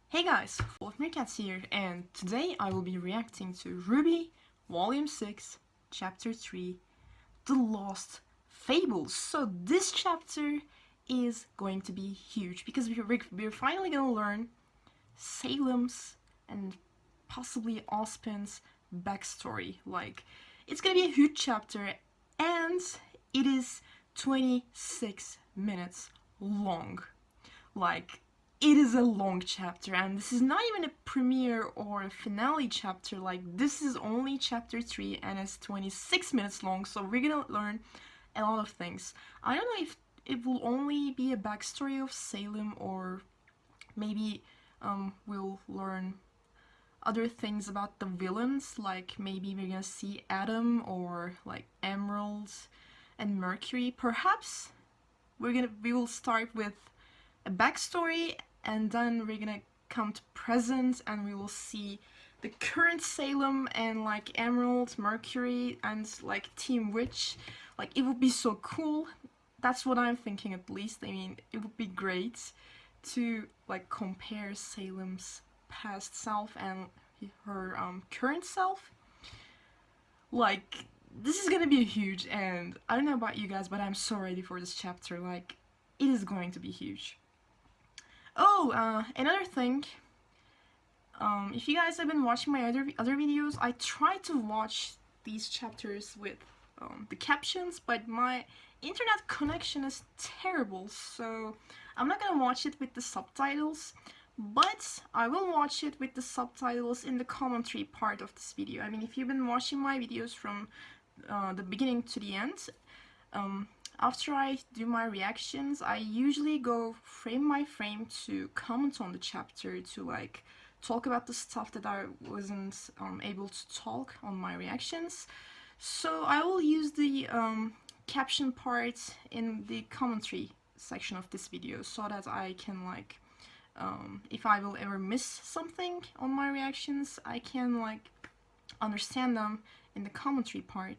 Hey guys, Full of Meerkats here, and today I will be reacting to RWBY Volume 6, Chapter 3, The Lost Fables. So this chapter is going to be huge because we're finally gonna learn Salem's and possibly Ozpin's backstory. Like, it's gonna be a huge chapter, and it is 26 minutes long. Like, it is a long chapter, and this is not even a premiere or a finale chapter. Like, this is only chapter 3 and it's 26 minutes long, so we're gonna learn a lot of things. I don't know if it will only be a backstory of Salem, or maybe we'll learn other things about the villains, like maybe we're gonna see Adam or like Emerald and Mercury. Perhaps we will start with a backstory, and then we're gonna come to present and we will see the current Salem and like Emerald, Mercury, and like Team Witch. Like, it would be so cool. That's what I'm thinking, at least. I mean, it would be great to like compare Salem's past self and her current self. Like, this is gonna be huge, and I don't know about you guys, but I'm so ready for this chapter. Like, it is going to be huge. Oh, another thing, if you guys have been watching my other videos, I try to watch these chapters with the captions, but my internet connection is terrible, so I'm not gonna watch it with the subtitles, but I will watch it with the subtitles in the commentary part of this video. I mean, if you've been watching my videos from the beginning to the end, after I do my reactions, I usually go frame by frame to comment on the chapter, to like talk about the stuff that I wasn't able to talk on my reactions. So I will use the caption part in the commentary section of this video, so that I can like, if I will ever miss something on my reactions, I can like understand them in the commentary part.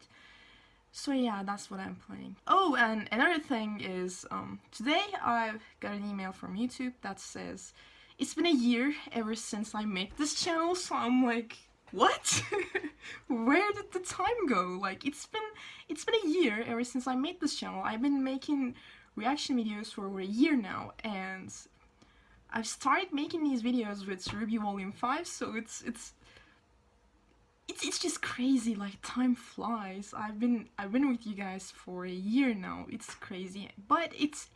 So yeah, that's what I'm playing. Oh, and another thing is, today I've got an email from YouTube that says, it's been a year ever since I made this channel, so I'm like, what? Where did the time go? Like, it's been a year ever since I made this channel. I've been making reaction videos for over a year now, and I've started making these videos with RWBY Volume 5, so it's just crazy. Like, time flies. I've been with you guys for a year now. It's crazy, but it's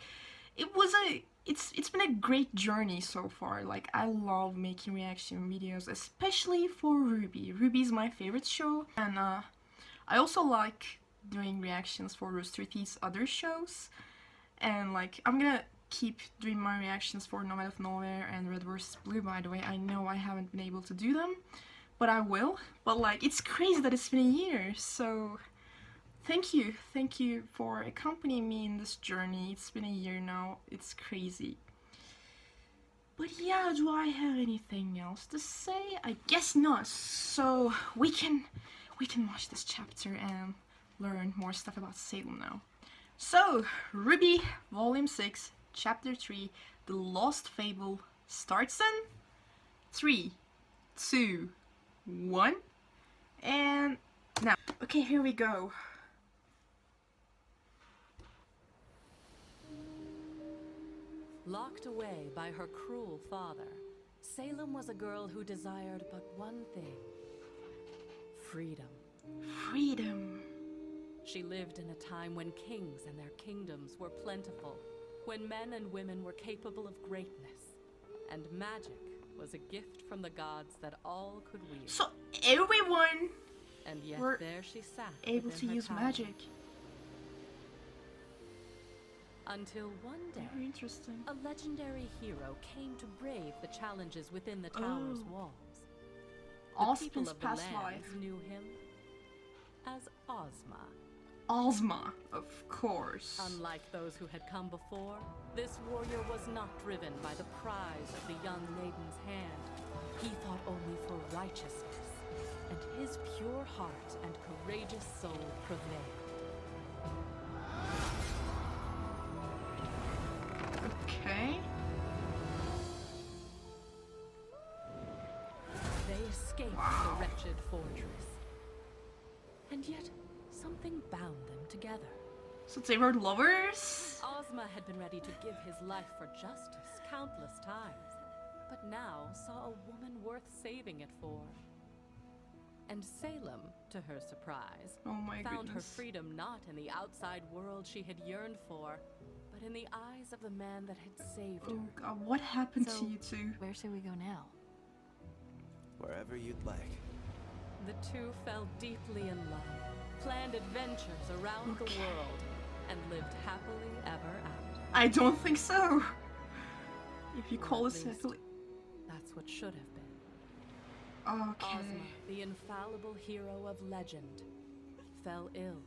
been a great journey so far. Like, I love making reaction videos, especially for RWBY. RWBY is my favorite show, and I also like doing reactions for Rooster Teeth's other shows, and like, I'm gonna keep doing my reactions for No Man of Nowhere and Red vs. Blue. By the way, I know I haven't been able to do them, but I will. But like, it's crazy that it's been a year, so thank you for accompanying me in this journey. It's been a year now. It's crazy. But yeah, do I have anything else to say? I guess not. So we can watch this chapter and learn more stuff about Salem now. So, RWBY Volume 6, Chapter 3, The Lost Fable starts in 3, 2, 1, and now. Okay, here we go. Locked away by her cruel father, Salem was a girl who desired but one thing: freedom. Freedom. She lived in a time when kings and their kingdoms were plentiful, when men and women were capable of greatness, and magic was a gift from the gods that all could wield. So everyone and yet were there she sat, able to use tower. magic. Until one day, Very interesting. a legendary hero came to brave the challenges within the tower's walls. The people Ozpin's of the past lands life. knew him as Ozma. Ozma, of course. Unlike those who had come before, this warrior was not driven by the prize of the young maiden's hand. He fought only for righteousness, and his pure heart and courageous soul prevailed. Okay. escape Wow. the wretched fortress. And yet, something bound them together. So they were lovers? Ozma had been ready to give his life for justice countless times, but now saw a woman worth saving it for. And Salem, to her surprise, Oh my found her goodness. freedom not in the outside world she had yearned for, but in the eyes of the man that had saved her. Oh god, what happened So, to you two? where should we go now? Wherever you'd like. The two fell deeply in love, planned adventures around the world, and lived happily ever after. I don't think so. If you Or call at it least, happily. That's what should have been. Okay. Ozma, the infallible hero of legend, fell ill.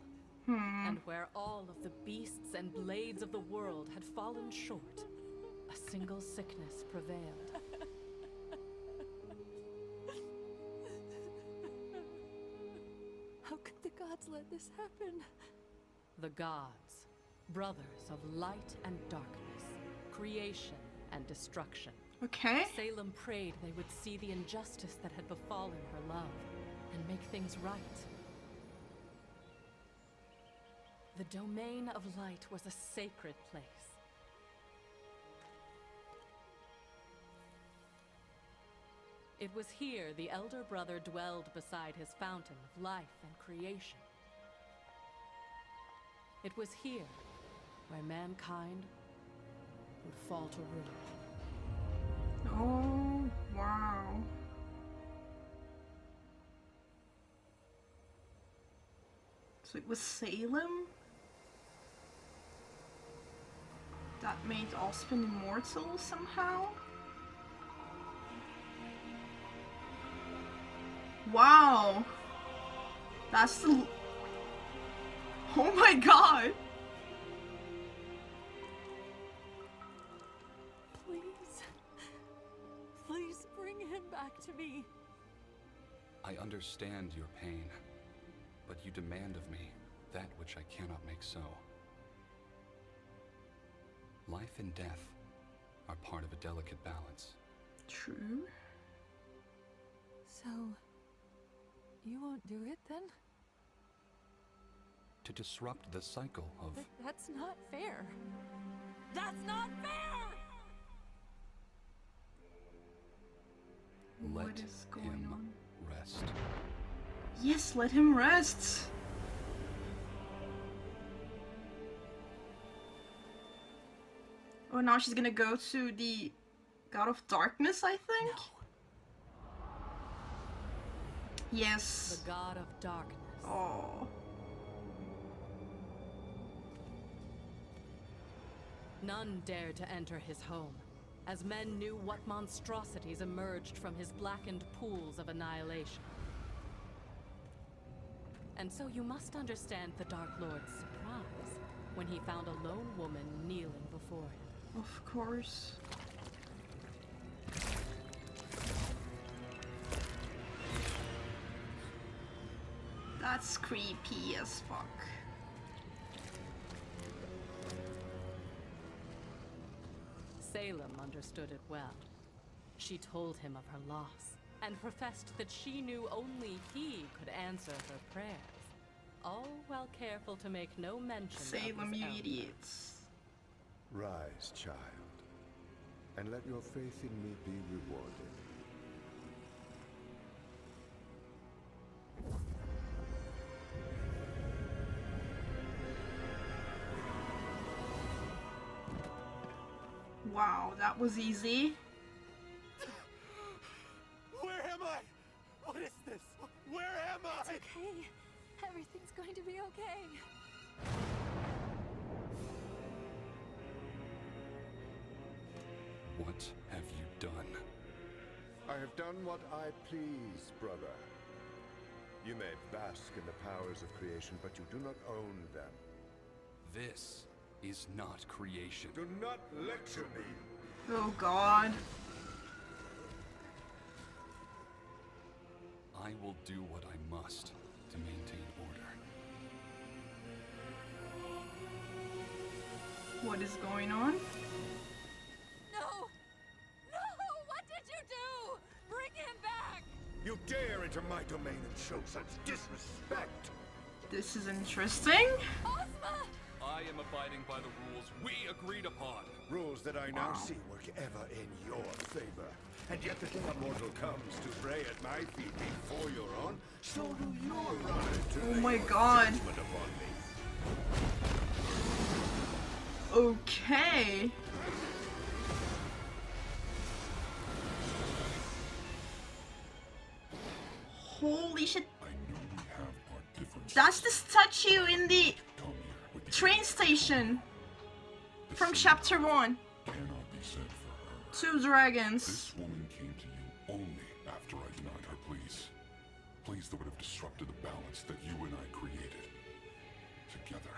Hmm. And where all of the beasts and blades of the world had fallen short, a single sickness prevailed. How could the gods let this happen? The gods, brothers of light and darkness, creation and destruction. Okay. Salem prayed they would see the injustice that had befallen her love and make things right. The domain of light was a sacred place. It was here the elder brother dwelled beside his fountain of life and creation. It was here where mankind would fall to ruin. Oh, wow. So it was Salem that made Ospen immortal somehow? Wow. That's the... Oh my god. Please. Please bring him back to me. I understand your pain, but you demand of me that which I cannot make so. Life and death are part of a delicate balance. True. So, you won't do it then? To disrupt the cycle of... But that's not fair. That's not fair! What Let is going him on? rest. Yes, let him rest. Oh, now she's gonna go to the God of Darkness, I think? Yes. The god of darkness. Oh. None dared to enter his home, as men knew what monstrosities emerged from his blackened pools of annihilation. And so you must understand the Dark Lord's surprise when he found a lone woman kneeling before him. Of course. That's creepy as fuck. Salem understood it well. She told him of her loss, and professed that she knew only he could answer her prayers, all while careful to make no mention Salem, of his you elder. idiots. Rise, child, and let your faith in me be rewarded. Wow, that was easy. Where am I? What is this? Where am I? It's okay. Everything's going to be okay. What have you done? I have done what I please, brother. You may bask in the powers of creation, but you do not own them. This is not creation. Do not lecture me. Oh god. I will do what I must to maintain order. What is going on? No! No! What did you do? Bring him back! You you dare enter my domain and show such disrespect? This is interesting. I am abiding by the rules we agreed upon. Rules that I now see work ever in your favor. And yet the day a mortal comes to pray at my feet before your own, so do you arrive to Oh my lay your God. judgment upon me. Okay. Holy shit. That's the statue in the train station from chapter 1. Cannot be said for her. 2 dragons. This woman came to you only after I denied her pleas. Pleas that would have disrupted the balance that you and I created. Together.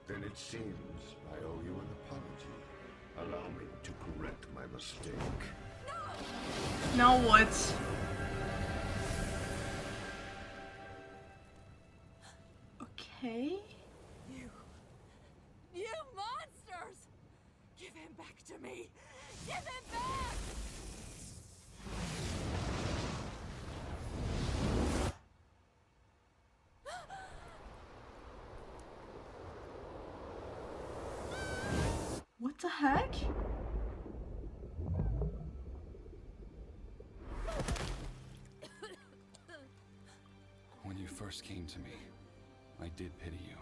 Then it seems I owe you an apology. Allow me to correct my mistake. Now what? Okay. You monsters! Give him back to me! Give him back! What the heck? When you first came to me, I did pity you.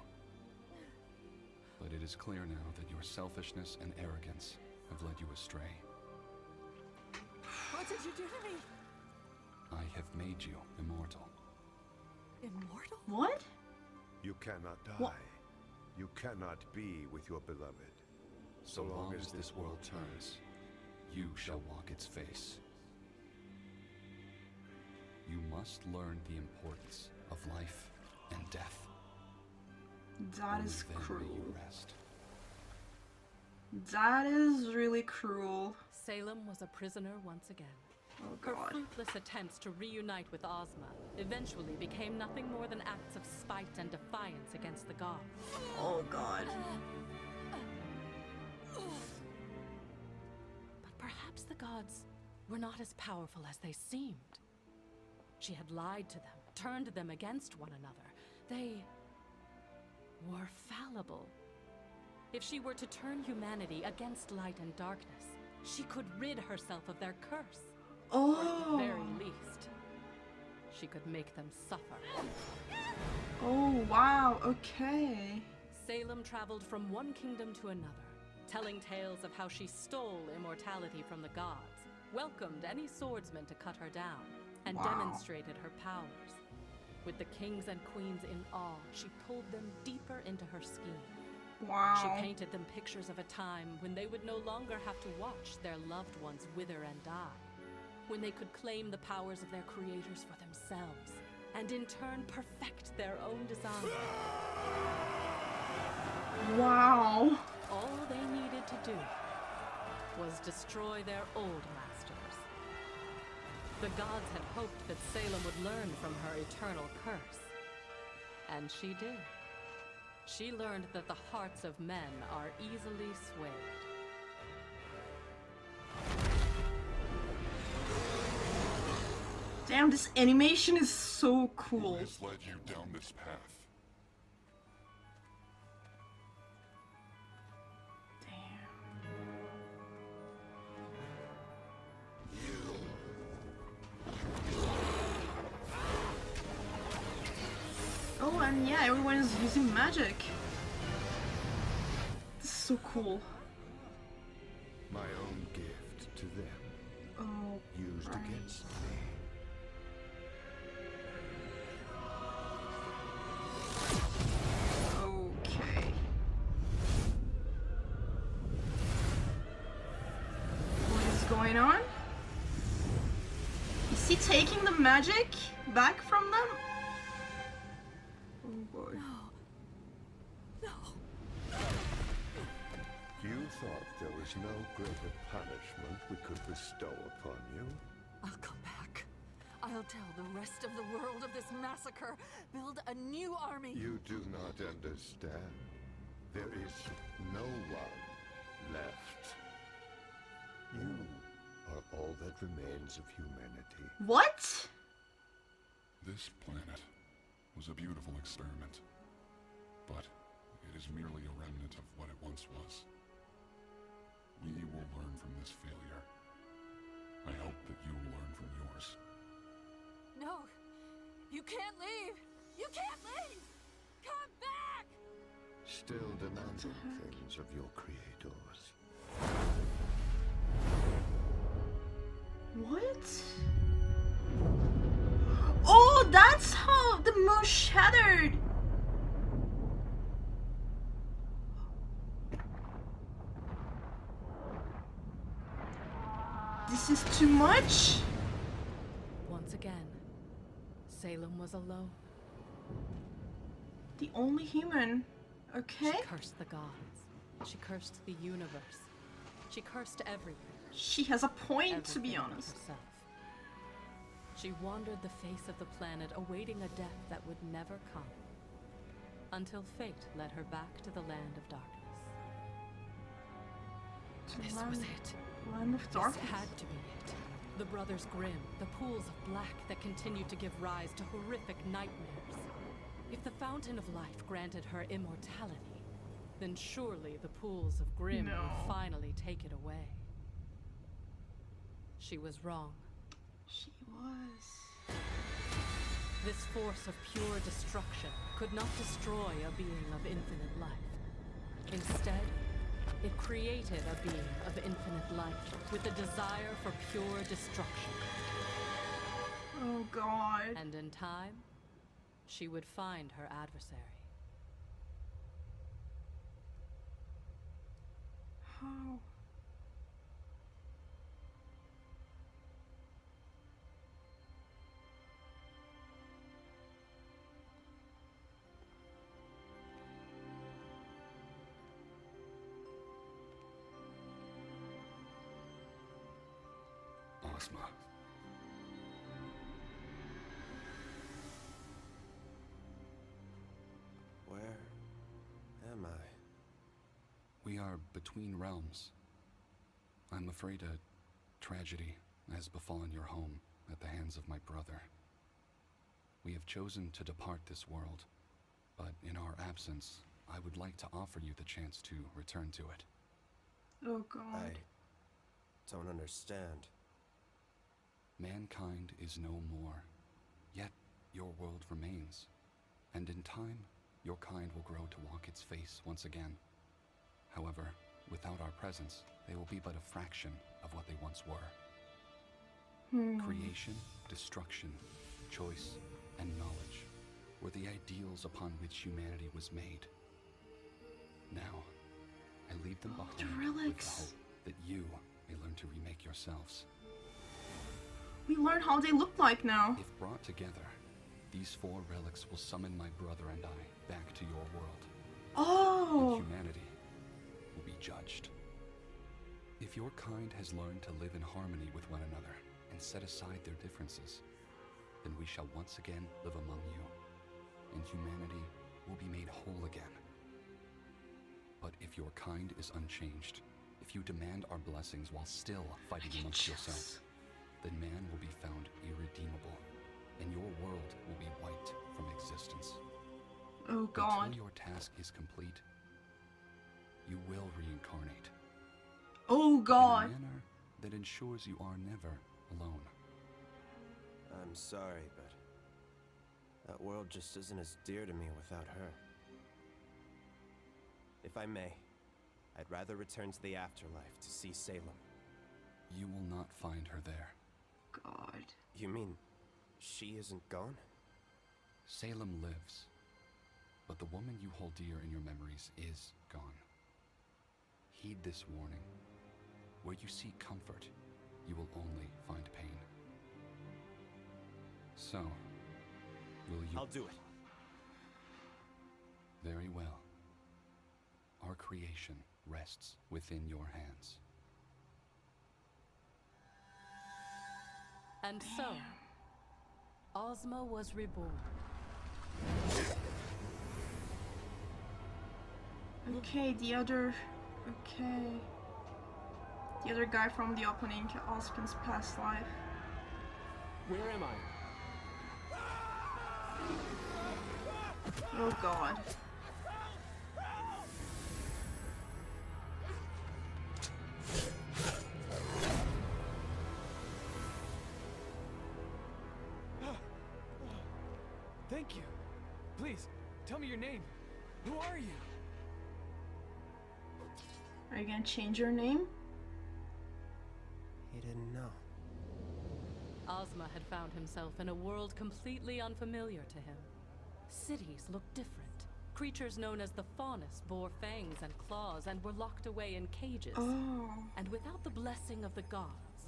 But it is clear now that your selfishness and arrogance have led you astray. What did you do to me? I have made you immortal. Immortal? What? You cannot die. What? You cannot be with your beloved. So long as this world turns, you shall walk its face. You must learn the importance of life and death. That is Only then may cruel. you rest. That is really cruel. Salem was a prisoner once again. Oh Her god. fruitless attempts to reunite with Ozma eventually became nothing more than acts of spite and defiance against the gods. Oh god. But perhaps the gods were not as powerful as they seemed. She had lied to them, turned them against one another. They were fallible. If she were to turn humanity against light and darkness, she could rid herself of their curse. Or at the very Oh. least, she could make them suffer. Oh wow, okay. Salem traveled from one kingdom to another, telling tales of how she stole immortality from the gods, welcomed any swordsman to cut her down, and Wow. demonstrated her powers. With the kings and queens in awe, she pulled them deeper into her scheme. Wow. She painted them pictures of a time when they would no longer have to watch their loved ones wither and die, when they could claim the powers of their creators for themselves, and in turn perfect their own design. Wow. All they needed to do was destroy their old masters. The gods had hoped that Salem would learn from her eternal curse. And she did. She learned that the hearts of men are easily swayed. Damn, this animation is so cool. Who has led you down this path? Oh, and yeah, everyone is using magic. This is so cool. My own gift to them, Oh, used right. against me. Okay. What is going on? Is he taking the magic back from them? Oh boy. No. You thought there was no greater punishment we could bestow upon you? I'll come back. I'll tell the rest of the world of this massacre. Build a new army. You do not understand. There is no one left. You are all that remains of humanity. What? This planet was a beautiful experiment, but it is merely a remnant of what it once was. We will learn from this failure. I hope that you will learn from yours. No! You can't leave! You can't leave! Come back! Still demanding things of your creators. What? Oh, that's how the moon shattered! This is too much! Once again, Salem was alone. The only human. Okay? She cursed the gods. She cursed the universe. She cursed everything. She has a point, to be Everything but honest. herself. She wandered the face of the planet, awaiting a death that would never come, until fate led her back to the land of darkness. This was it. Land of This darkness. had to be it. The Brothers Grimm, the pools of black that continued to give rise to horrific nightmares. If the Fountain of Life granted her immortality, then surely the pools of Grimm No. would finally take it away. She was wrong. She was. This force of pure destruction could not destroy a being of infinite life. Instead, it created a being of infinite life with a desire for pure destruction. Oh god. And in time, she would find her adversary. How? Ozma. Where am I? We are between realms. I'm afraid a tragedy has befallen your home at the hands of my brother. We have chosen to depart this world, but in our absence, I would like to offer you the chance to return to it. Oh god. I don't understand. Mankind is no more, yet your world remains. And in time, your kind will grow to walk its face once again. However, without our presence, they will be but a fraction of what they once were. Creation, destruction, choice, and knowledge were the ideals upon which humanity was made. Now, I leave them behind with the relics. hope that you may learn to remake yourselves. We learn how they look like now. If brought together, these 4 relics will summon my brother and I back to your world. Oh! And humanity will be judged. If your kind has learned to live in harmony with one another and set aside their differences, then we shall once again live among you, and humanity will be made whole again. But if your kind is unchanged, if you demand our blessings while still fighting amongst yourselves, then man will be found irredeemable, and your world will be wiped from existence. Oh god. Until your task is complete, you will reincarnate. Oh god. In a manner that ensures you are never alone. I'm sorry, but that world just isn't as dear to me without her. If I may, I'd rather return to the afterlife to see Salem. You will not find her there. God. You mean she isn't gone? Salem lives, but the woman you hold dear in your memories is gone. Heed this warning. Where you seek comfort, you will only find pain. So, will you... I'll do it. Very well. Our creation rests within your hands. And so, Ozma was reborn. Okay, the other... Okay. The other guy from the opening, Oscar's past life. Where am I? Oh god. Thank you. Please, tell me your name. Who are you? Are you gonna change your name? He didn't know. Ozma had found himself in a world completely unfamiliar to him. Cities looked different. Creatures known as the Faunus bore fangs and claws and were locked away in cages. Oh. And without the blessing of the gods,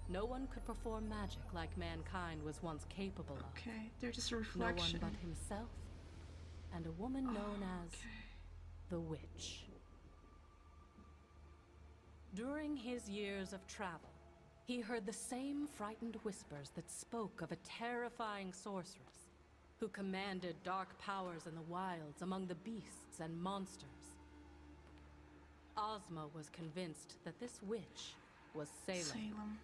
no one could perform magic like mankind was once capable of. Okay, they're just a No reflection. one but himself and a woman known as the Witch. During his years of travel, he heard the same frightened whispers that spoke of a terrifying sorceress who commanded dark powers in the wilds among the beasts and monsters. Ozma was convinced that this witch was Salem,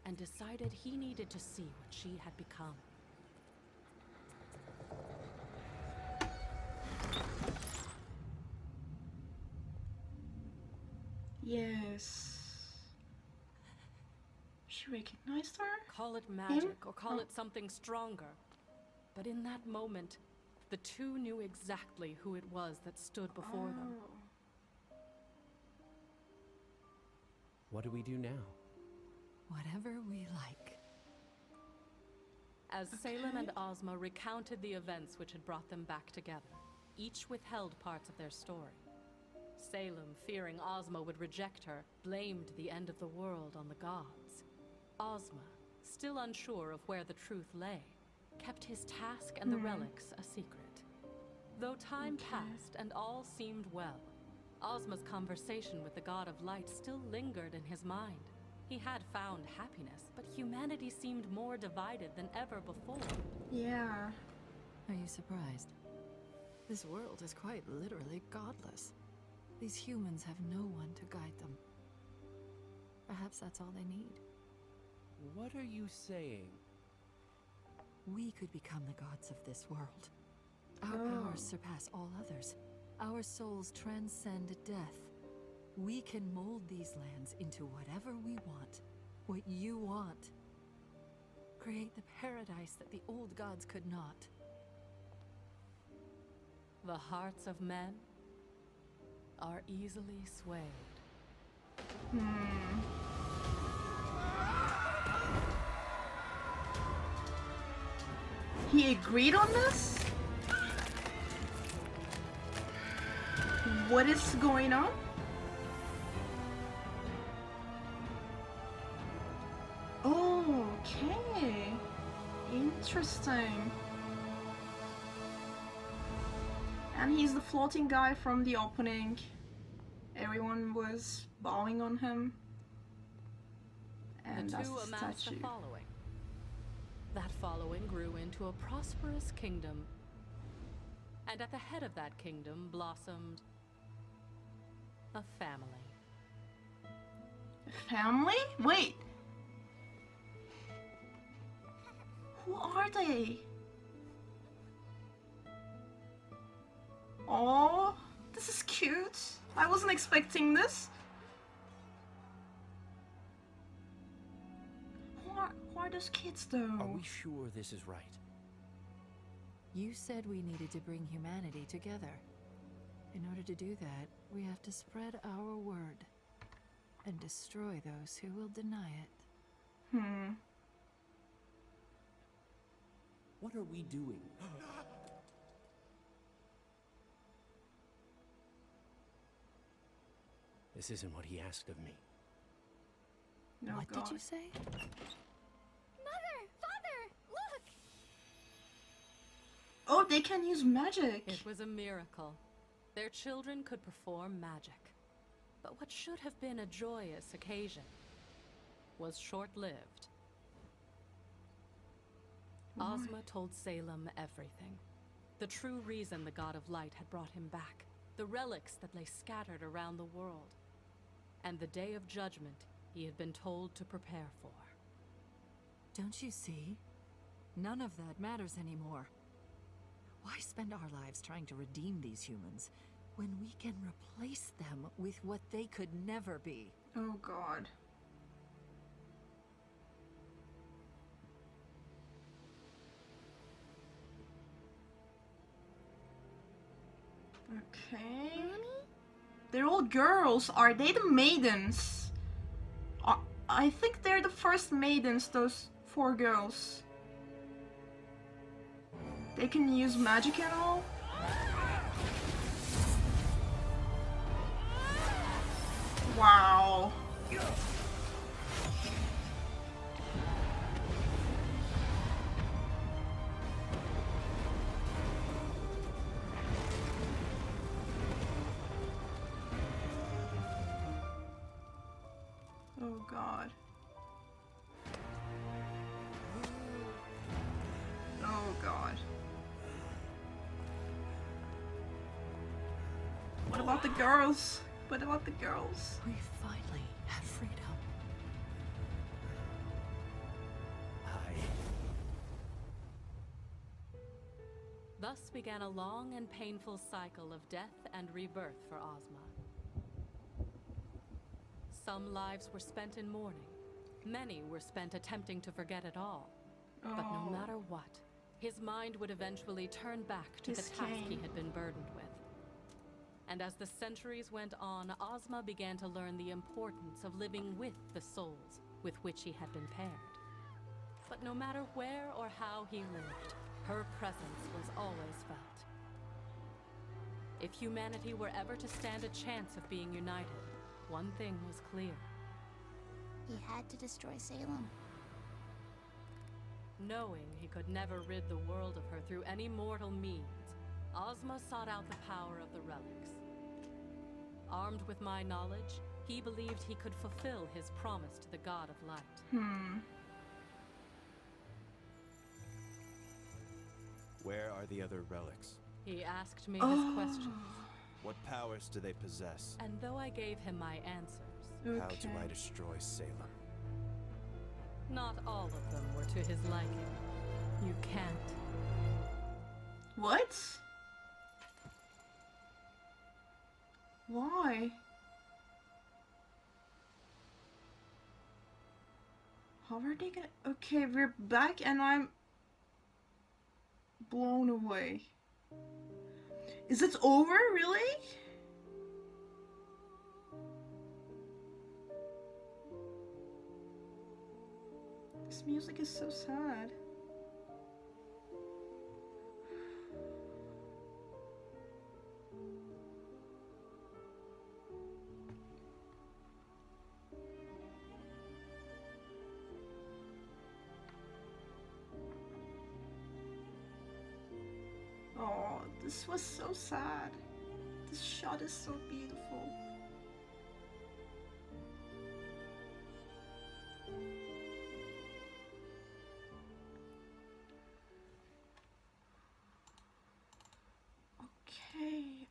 and decided he needed to see what she had become. Yes. She recognized her? Call it magic or call it something stronger. But in that moment, the two knew exactly who it was that stood before them. What do we do now? Whatever we like. As Salem and Ozma recounted the events which had brought them back together, each withheld parts of their story. Salem, fearing Ozma would reject her, blamed the end of the world on the gods. Ozma, still unsure of where the truth lay, kept his task and the relics a secret. Though time passed and all seemed well, Ozma's conversation with the god of light still lingered in his mind. He had found happiness, but humanity seemed more divided than ever before. Yeah. Are you surprised? This world is quite literally godless. These humans have no one to guide them. Perhaps that's all they need. What are you saying? We could become the gods of this world. Our powers surpass all others. Our souls transcend death. We can mold these lands into whatever we want. What you want. Create the paradise that the old gods could not. The hearts of men are easily swayed. He agreed on this? What is going on? Okay. Interesting. And he's the floating guy from the opening. Everyone was bowing on him. And The that's two the amassed a statue. following. That following grew into a prosperous kingdom. And at the head of that kingdom blossomed a family. Family? Wait. Who are they? Oh, this is cute. I wasn't expecting this. Who are those kids though? Are we sure this is right? You said we needed to bring humanity together. In order to do that, we have to spread our word and destroy those who will deny it. What are we doing? This isn't what he asked of me. No, What God. did you say? Mother! Father! Look! Oh, they can use magic. It was a miracle. Their children could perform magic. But what should have been a joyous occasion was short-lived. Ozma told Salem everything. The true reason the god of light had brought him back. The relics that lay scattered around the world. And the day of judgment he had been told to prepare for. Don't you see? None of that matters anymore. Why spend our lives trying to redeem these humans when we can replace them with what they could never be? Oh god. Okay. They're all girls. Are they the maidens? I think they're the first maidens, those 4 girls. They can use magic and all. Wow. Oh god. Oh god. What about the girls? What about the girls? We finally have freedom. Thus began a long and painful cycle of death and rebirth for Ozma. Some lives were spent in mourning. Many were spent attempting to forget it all. But no matter what, his mind would eventually turn back to the task he had been burdened with. And as the centuries went on, Ozma began to learn the importance of living with the souls with which he had been paired. But no matter where or how he lived, her presence was always felt. If humanity were ever to stand a chance of being united, one thing was clear. He had to destroy Salem. Knowing he could never rid the world of her through any mortal means, Ozma sought out the power of the relics. Armed with my knowledge, he believed he could fulfill his promise to the God of Light. Where are the other relics? He asked me his questions. What powers do they possess? And though I gave him my answers, How do I destroy Salem? not all of them were to his liking. You can't. What? Why? How are they gonna... Okay, we're back and I'm blown away. Is it over, really? This music is so sad. Oh, this was so sad. This shot is so beautiful. Okay,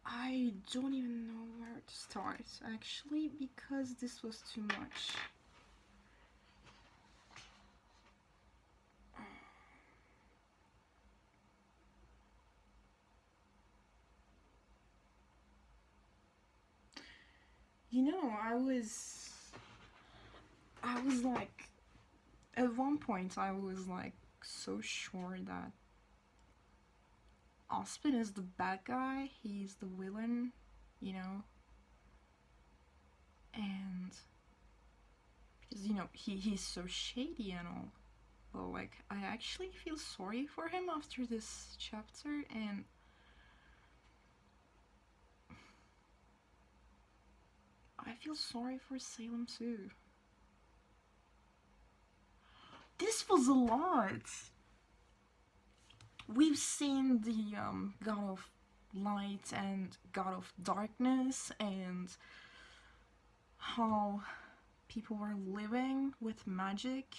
I don't even know where to start, actually, because this was too much. You know, I was like, at one point I was like so sure that Ozpin is the bad guy, he's the villain, you know, and because, you know, he's so shady and all, but like I actually feel sorry for him after this chapter, and I feel sorry for Salem too. This was a lot. We've seen the God of Light and God of Darkness, and how people were living with magic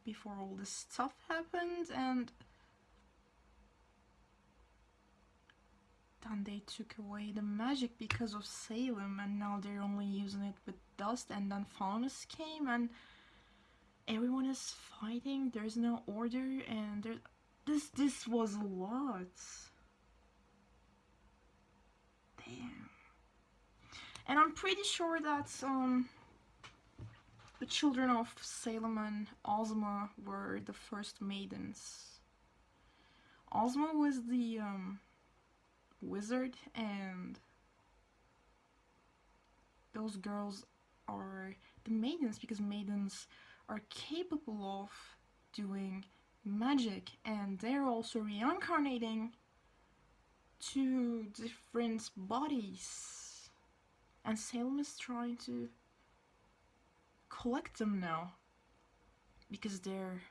before all this stuff happened, and then they took away the magic because of Salem, and now they're only using it with dust. And then Faunus came, and everyone is fighting. There's no order, and this was a lot. Damn. And I'm pretty sure that the children of Salem and Ozma were the first maidens. Ozma was the wizard, and those girls are the maidens, because maidens are capable of doing magic, and they're also reincarnating to different bodies. And Salem is trying to collect them now, because they're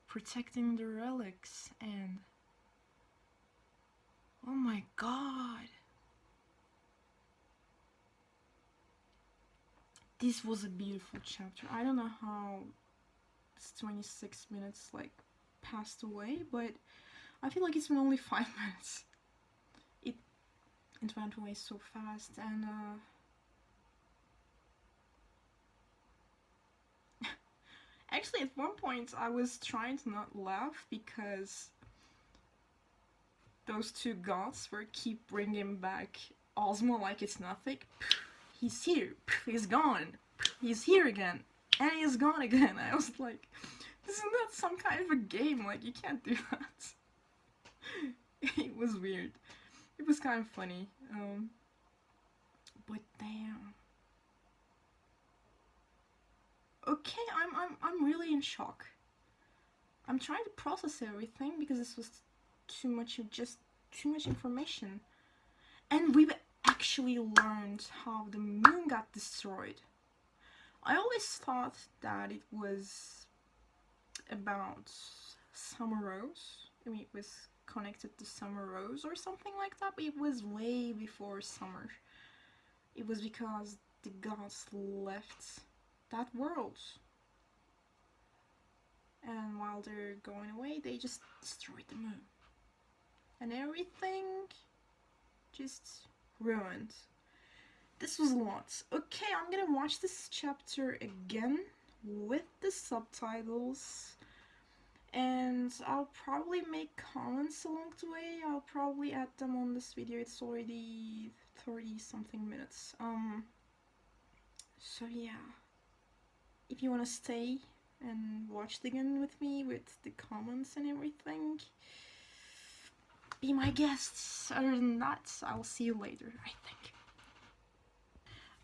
protecting the relics. And oh my god, this was a beautiful chapter. I don't know how this 26 minutes like passed away, but I feel like it's been only 5 minutes. It went away so fast. And actually at one point I was trying to not laugh, because those two gods were keep bringing back Ozma like it's nothing. He's here, he's gone, he's here again, and he's gone again. I was like, isn't that some kind of a game? Like, you can't do that. It was weird. It was kind of funny. But damn. Okay, I'm really in shock. I'm trying to process everything, because this was too much information. And we've actually learned how the moon got destroyed. I always thought that it was about Summer Rose. I mean, it was connected to Summer Rose or something like that, but it was way before Summer. It was because the gods left that world, and while they're going away, they just destroyed the moon, and everything just ruined. This was a lot. Okay, I'm gonna watch this chapter again with the subtitles, and I'll probably make comments along the way. I'll probably add them on this video. It's already 30 something minutes. So yeah, if you want to stay and watch it again with me with the comments and everything, be my guests. Other than that, I'll see you later, I think.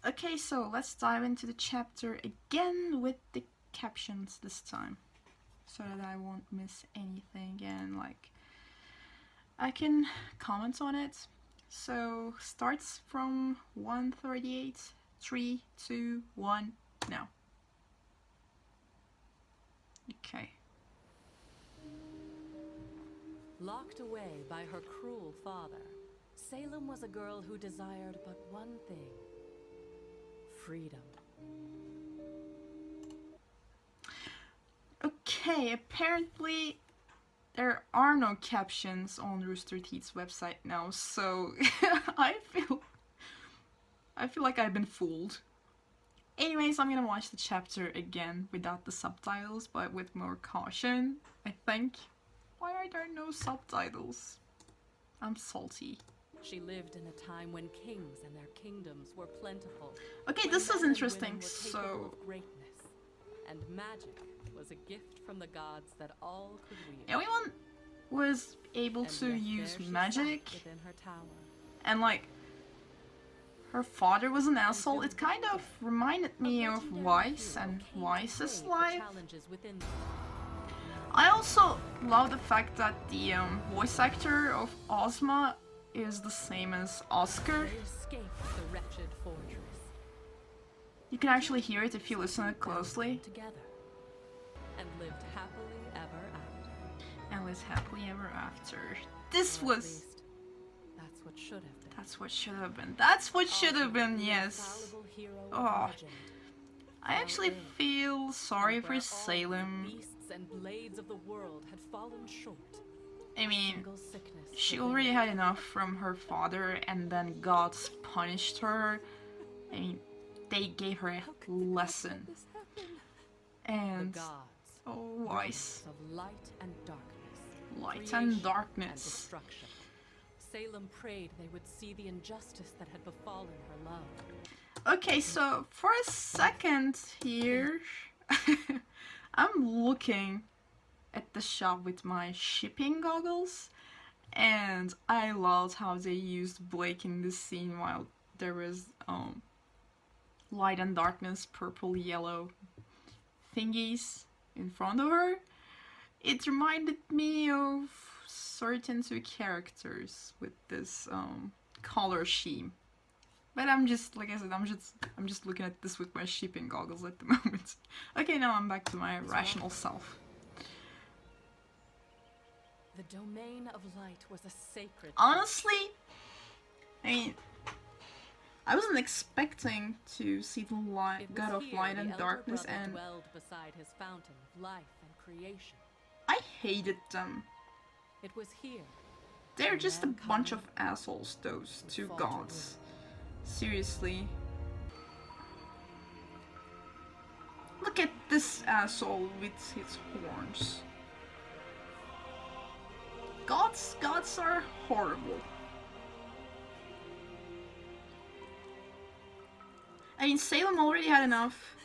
Okay, so let's dive into the chapter again with the captions this time, so that I won't miss anything and like I can comment on it. So starts from 138, 3, 2, 1, now. Okay. Locked away by her cruel father, Salem was a girl who desired but one thing: freedom. Okay, apparently there are no captions on Rooster Teeth's website now, so I feel like I've been fooled. Anyways, I'm gonna watch the chapter again without the subtitles, but with more caution, I think. Why are there no subtitles? I'm salty. She lived in a time when kings and their kingdoms were plentiful. Okay, when this was men and interesting, women were capable so... of greatness, and magic was a gift from the gods that all could wield. Everyone was able And to yet use there she magic, sat within her tower. and like, her father was an asshole. It kind of reminded me of legendary Weiss hero and came to Weiss's play the life. challenges within them. I also love the fact that the voice actor of Ozma is the same as Oscar. They escaped the wretched fortress. You can actually hear it if you listen closely. Together, and lived happily ever after. And lives happily ever after. This Or at was... least, that's what should have been. That's what should have been. That's what should have been, the yes. infallible hero of Oh, legend, I actually feel sorry and for where all Salem. the beasts and blades of the world had fallen short, I mean, Single sickness she prevailed. already had enough from her father, and then gods punished her. I mean, they gave her a lesson. This happened. The And gods, oh, ice, brothers of light and darkness, light creation and and darkness. destruction. Salem prayed they would see the injustice that had befallen her love. Okay, so for a second here, I'm looking at the shop with my shipping goggles, and I loved how they used Blake in this scene while there was light and darkness, purple, yellow thingies in front of her. It reminded me of certain two characters with this color scheme. But I'm just, like I said, I'm just looking at this with my shipping goggles at the moment. Okay, now I'm back to my rational self. The domain of light was a sacred. Honestly, I mean, I wasn't expecting to see the It was God of here Light the and elder Darkness, brother and dwelled beside his fountain of life and creation. I hated them. It was here. They're just a mankind bunch of assholes, those two fought to gods. Seriously. Look at this asshole with his horns. Gods are horrible. I mean, Salem already had enough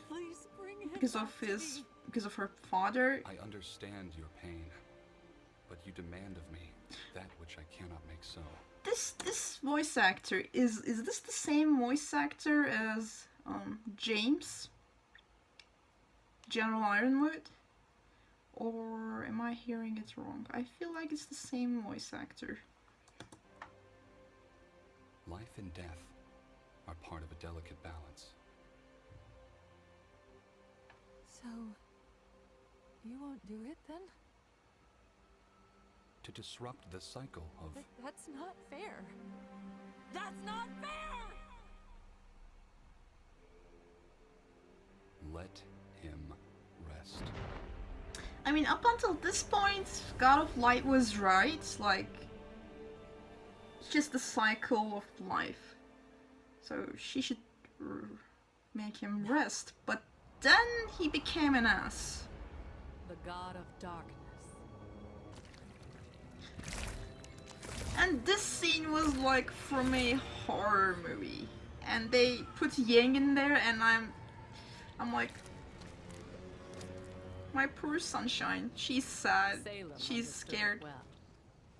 Please bring him because back of to his, me. because of her father. I understand your pain, but you demand of me that which I cannot make so. This voice actor, is this the same voice actor as James? General Ironwood? Or am I hearing it wrong? I feel like it's the same voice actor. Life and death are part of a delicate balance. So, you won't do it then? To disrupt the cycle of That's not fair. That's not fair! let him rest. I mean, up until this point, God of Light was right. Like, it's just the cycle of life. So she should make him rest. But then he became an ass. The god of darkness. And this scene was like from a horror movie. And they put Yang in there, and I'm like, my poor sunshine. She's sad. Salem She's understood it scared. well.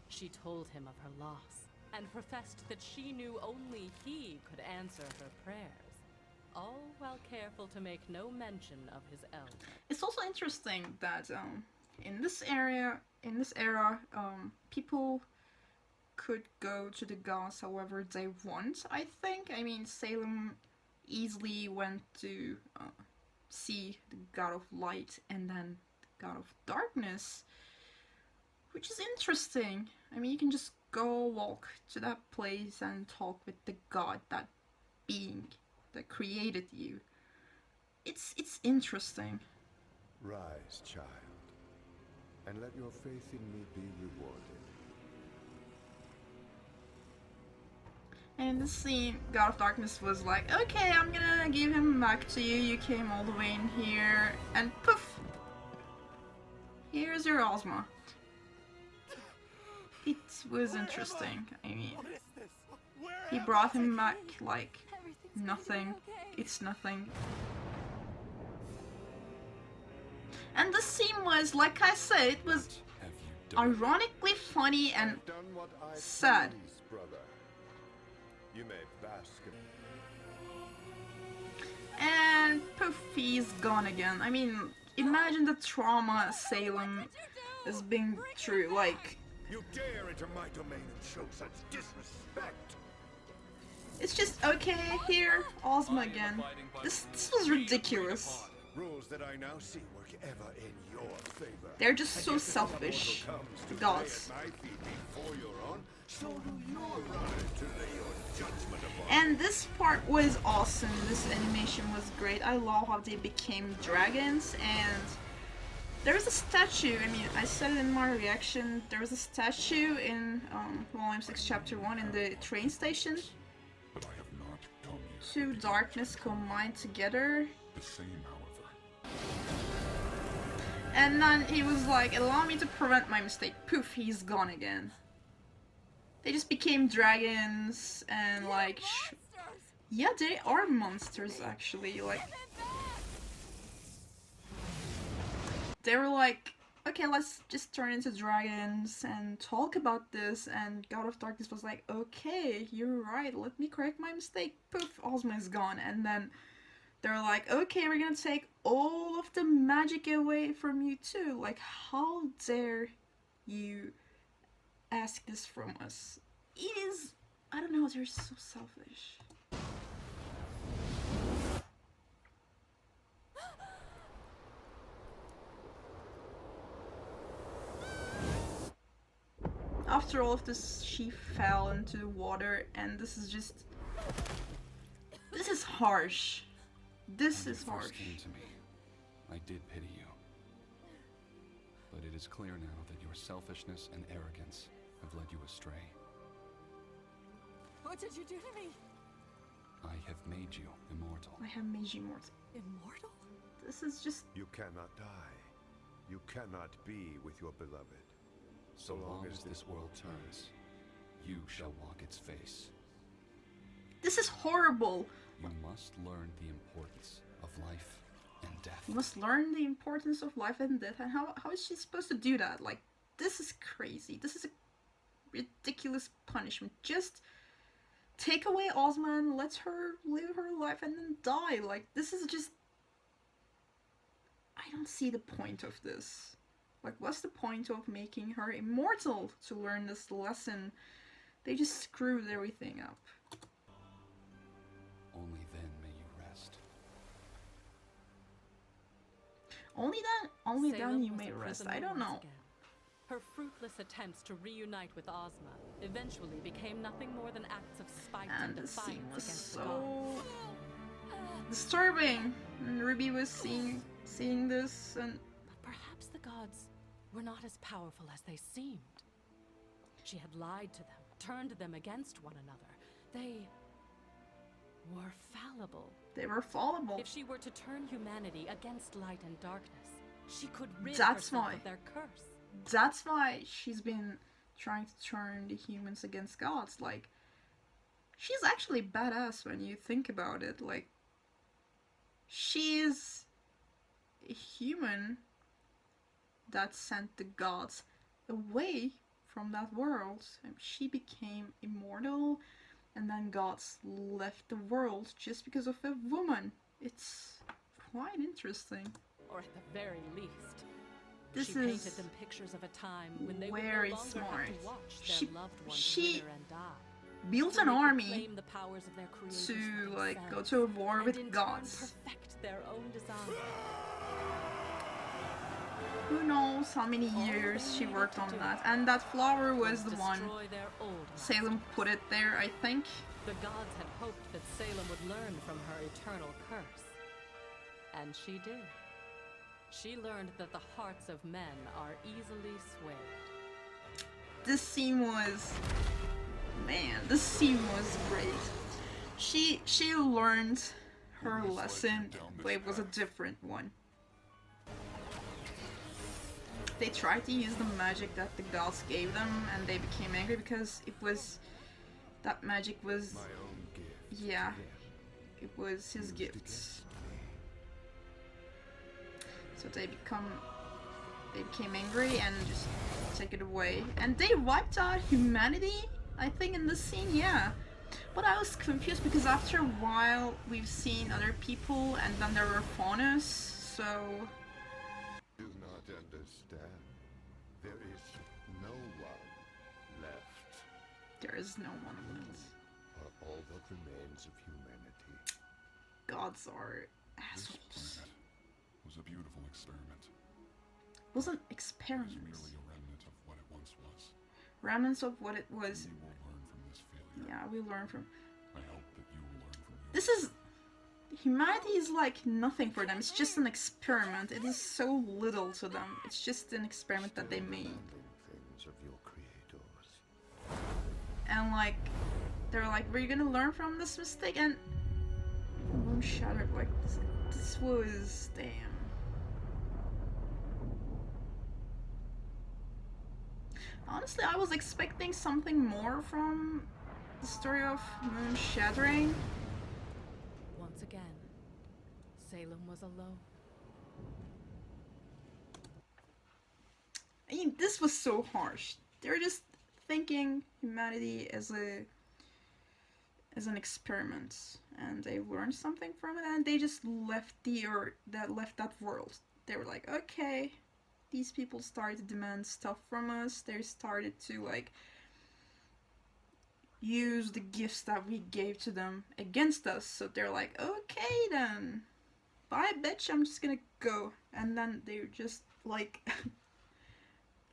She told him of her loss and professed that she knew only he could answer her prayers, all while careful to make no mention of his elder. It's also interesting that in this era, people could go to the gods however they want. I think. I mean, Salem easily went to see the God of Light and then the God of Darkness, which is interesting. I mean, you can just go walk to that place and talk with the god, that being that created you. It's interesting. Rise, child, and let your faith in me be rewarded. And in this scene, God of Darkness was like, okay, I'm gonna give him back to you. You came all the way in here, and poof! Here's your Ozma. It was interesting. I mean, he brought him back like Everything's nothing. gonna be okay. It's nothing. And the scene was, like I said, it was Have you done? ironically funny and I've done what I sad. please, brother. You may bask in And poof, he's gone again. I mean, imagine the trauma Salem has been through. Like, You dare enter my domain and show such disrespect! it's just, okay, here, Ozma again. This was ridiculous. Rules that I now see work ever in your favor. They're just And so yet the king of selfish. mortal comes to Gods. lay at my feet before your own, so do you rise to lay your judgment upon. And this part was awesome. This animation was great. I love how they became dragons, and There's a statue, I mean, I said it in my reaction, there was a statue in Volume 6, Chapter 1 in the train station. But I have not come yet. Two darkness combined together. The same, however. And then he was like, allow me to prevent my mistake. Poof, he's gone again. They just became dragons and like... yeah, they are monsters actually, like... they were like, okay, let's just turn into dragons and talk about this, and God of Darkness was like, okay, you're right, let me correct my mistake. Poof, Ozma is gone. And then they're like, okay, we're gonna take all of the magic away from you too. Like, how dare you ask this from us? It is, I don't know, they're so selfish. After all of this, she fell into the water, and this is just... this is harsh. This is harsh. When you first came to me, I did pity you. But it is clear now that your selfishness and arrogance have led you astray. What did you do to me? I have made you immortal. I have made you immortal. Immortal? This is just... You cannot die. You cannot be with your beloved. So long as this world turns, you shall walk its face. this is horrible. You must learn the importance of life and death. You must learn the importance of life and death. And how is she supposed to do that? Like, this is crazy. This is a ridiculous punishment. Just take away Ozma and let her live her life and then die. Like, this is just... I don't see the point of this. Like, what's the point of making her immortal to learn this lesson? They just screwed everything up. Only then may you rest. Only then Salem you was may a rest. prisoner I don't once know. again. Her fruitless attempts to reunite with Ozma eventually became nothing more than acts of spite and And the scene defiance was against the so gods. disturbing. And RWBY was seeing this, and But perhaps the gods were not as powerful as they seemed. She had lied to them, turned them against one another. They were fallible. they were fallible. If she were to turn humanity against light and darkness, she could rid That's herself why. of their curse. That's why she's been trying to turn the humans against gods. Like, she's actually badass when you think about it. Like, she is a human that sent the gods away from that world. And she became immortal, and then gods left the world just because of a woman. It's quite interesting. Or at the very least, This she is painted them pictures of a time when they would very no longer smart. have to watch She- their loved ones she wither and die. built When an they could army claim the powers of their creators to, for like, go themselves, to a war and with in turn gods. perfect their own design. Who knows how many years she worked on that. And that flower was the one Destroy their old Salem masters. put it there, I think. The gods had hoped that Salem would learn from her eternal curse. And she did. She learned that the hearts of men are easily swayed. This scene was... Man, this scene was great. She learned her lesson, but it was a different one. They tried to use the magic that the gods gave them, and they became angry because it was... That magic was... My own gift. Yeah, it was his gifts. So they became angry and just took it away. And they wiped out humanity, I think, in this scene, yeah. But I was confused because after a while we've seen other people and then there were faunus, so... Do not understand. There is no one left. There is no one left. Are all that remains of humanity. Gods are This assholes. planet was a beautiful experiment. It was an It experiment. is merely a remnant of what it once was. Remnants of what it was. We will learn from this failure. Yeah, we learn from... I hope that you will learn from yours. This is... humanity is like nothing for them. It's just an experiment. It is so little to them. It's just an experiment that they made. Things of your creators. And like, they're like, we're gonna learn from this mistake, and Moon shattered. Like, this was damn. Honestly, I was expecting something more from the story of Moon shattering. Once again, Salem was alone. I mean, this was so harsh. They're just thinking humanity as an experiment, and they learned something from it, and they just left left that world. They were like, okay, these people started to demand stuff from us. They started to like use the gifts that we gave to them against us. So they're like, okay then, bye bitch, I'm just gonna go. And then they just like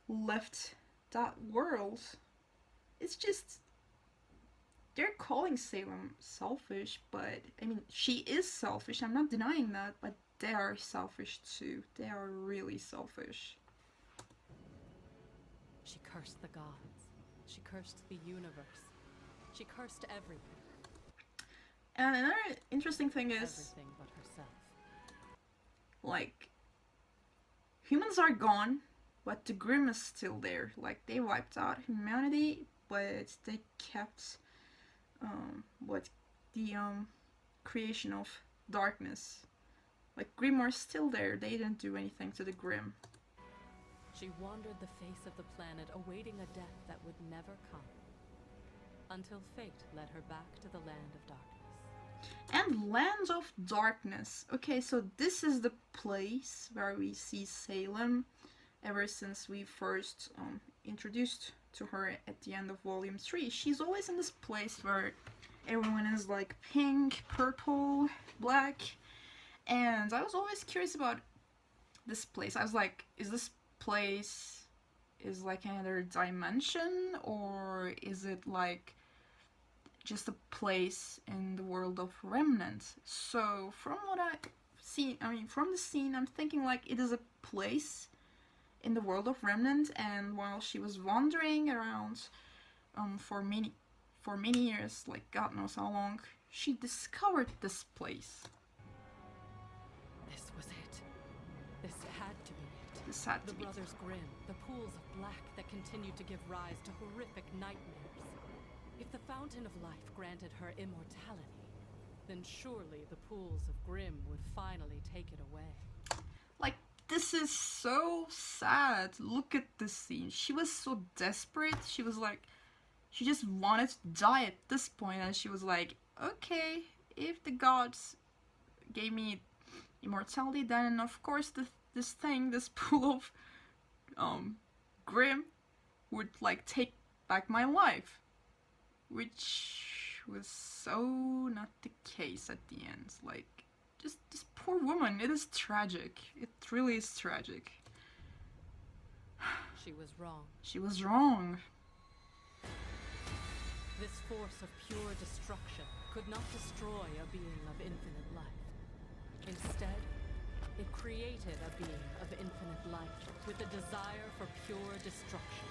left that world. It's just, they're calling Salem selfish, but I mean, she is selfish, I'm not denying that, but they are selfish too. They are really selfish. She cursed the gods. She cursed the universe. She cursed everything. And another interesting thing is, Everything but herself. like, humans are gone, but the Grimm is still there. Like, they wiped out humanity, but they kept the creation of darkness. Like, Grimm are still there. They didn't do anything to the Grimm. She wandered the face of the planet, awaiting a death that would never come. Until fate led her back to the land of darkness. And Land of Darkness. Okay, so this is the place where we see Salem ever since we first introduced to her at the end of Volume 3. She's always in this place where everyone is like pink, purple, black. And I was always curious about this place. I was like, is this place is like another dimension, or is it like just a place in the world of Remnant? So from what I've seen, I mean, from the scene, I'm thinking like it is a place in the world of Remnant, and while she was wandering around for many years, like God knows how long, she discovered this place. This was it. This had to be it. This had to The be it. Brothers Grimm, the pools of black that continued to give rise to horrific nightmares. If the Fountain of Life granted her immortality, then surely the pools of Grimm would finally take it away. Like, this is so sad. Look at this scene. She was so desperate. She was like, she just wanted to die at this point, and she was like, okay, if the gods gave me immortality, then of course this pool of Grimm would like take back my life. Which was so not the case at the end. Like, just this poor woman, it is tragic. It really is tragic. She was wrong. She was wrong. This force of pure destruction could not destroy a being of infinite life. Instead, it created a being of infinite life with a desire for pure destruction.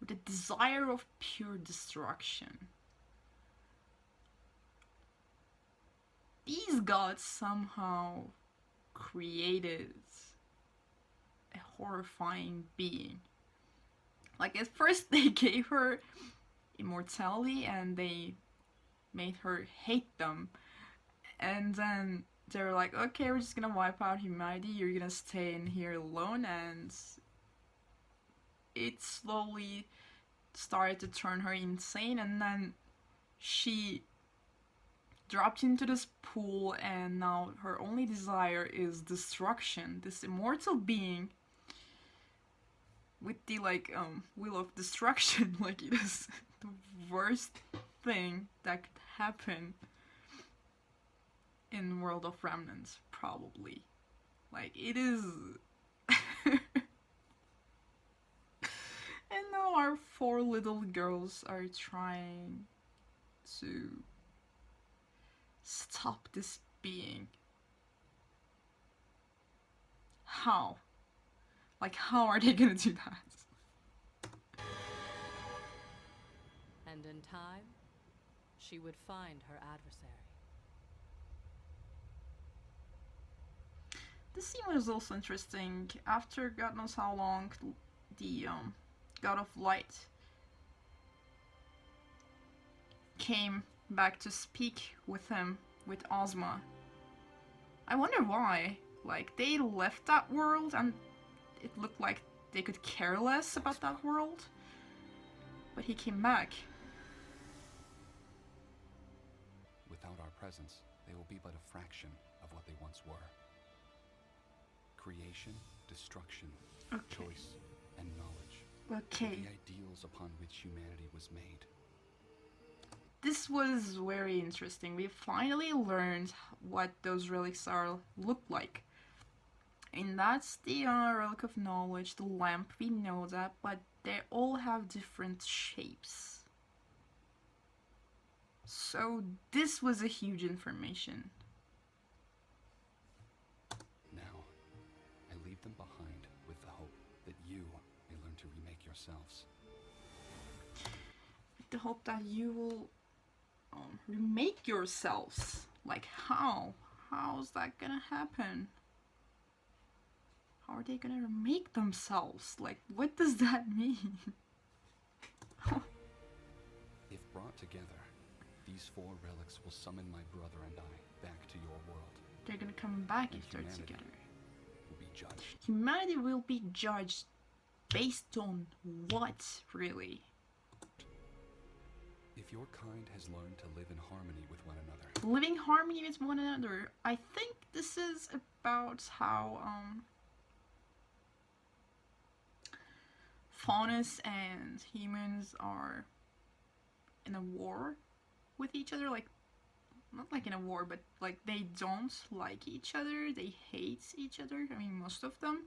With a desire of pure destruction. These gods somehow created a horrifying being. Like, at first they gave her immortality and they made her hate them. And then they were like, okay, we're just gonna wipe out humanity, you're gonna stay in here alone, and it slowly started to turn her insane, and then she dropped into this pool, and now her only desire is destruction. This immortal being with the like will of destruction. Like, it is the worst thing that could happen in World of Remnants, probably. Like, it is. And now our 4 little girls are trying to stop this being. How? Like, how are they gonna do that? And in time, she would find her adversary. This scene was also interesting. After God knows how long, the God of Light came back to speak with him, with Ozma. I wonder why. Like, they left that world and it looked like they could care less about that world. But he came back. Without our presence, they will be but a fraction of what they once were. Creation, destruction, choice, and knowledge. Okay. The ideals upon which humanity was made. This was very interesting. We finally learned what those relics are look like. And that's the relic of knowledge, the lamp, we know that, but they all have different shapes. So this was a huge information. Now, I leave them behind with the hope that you may learn to remake yourselves. With the hope that you will remake yourselves. Like how? How's that gonna happen? How are they gonna remake themselves? Like, what does that mean? If brought together, these 4 relics will summon my brother and I back to your world. They're gonna come back And if they're humanity together. will be judged. Humanity will be judged based on what, really? If your kind has learned to live in harmony with one another. Living harmony with one another. I think this is about how Faunus and humans are in a war with each other, like, not like in a war, but like they don't like each other, they hate each other, I mean most of them.